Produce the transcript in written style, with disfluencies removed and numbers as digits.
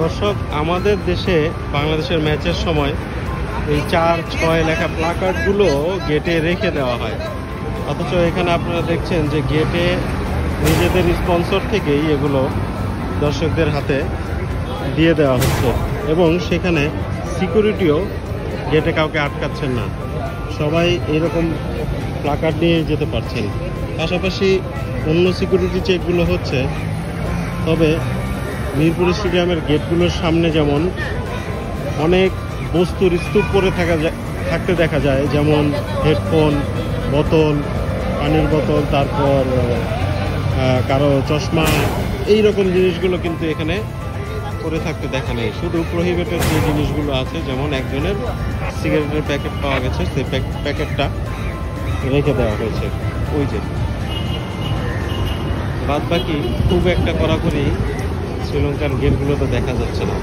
দর্শক, আমাদের দেশে বাংলাদেশের ম্যাচের সময় এই 4-6 লেখা প্লাকার্ডগুলো গেটে রেখে দেওয়া হয়, অথচ এখানে আপনারা দেখছেন যে গেটে নিজেদের স্পন্সর থেকেই এগুলো দর্শকদের হাতে দিয়ে দেওয়া হচ্ছে এবং সেখানে সিকিউরিটিও গেটে কাউকে আটকাচ্ছেন না, সবাই এরকম প্লাকার্ড নিয়ে যেতে পারছেন। পাশাপাশি অন্য সিকিউরিটি চেকগুলো হচ্ছে, তবে মিরপুর স্টেডিয়ামের গেটগুলোর সামনে যেমন অনেক বস্তুর স্তূপ পরে থাকতে দেখা যায়, যেমন হেডফোন, বোতল, পানির বোতল, তারপর কারো চশমা, এই রকম জিনিসগুলো কিন্তু এখানে পরে থাকতে দেখা নেই। শুধু প্রহিবিটেড যে জিনিসগুলো আছে, যেমন একজনের সিগারেটের প্যাকেট পাওয়া গেছে, সেই প্যাকেটটা রেখে দেওয়া হয়েছে ওই যে। বাদ বাকি খুব একটা কড়াকড়ি শ্রীলঙ্কার গেটগুলোতে দেখা যাচ্ছে না।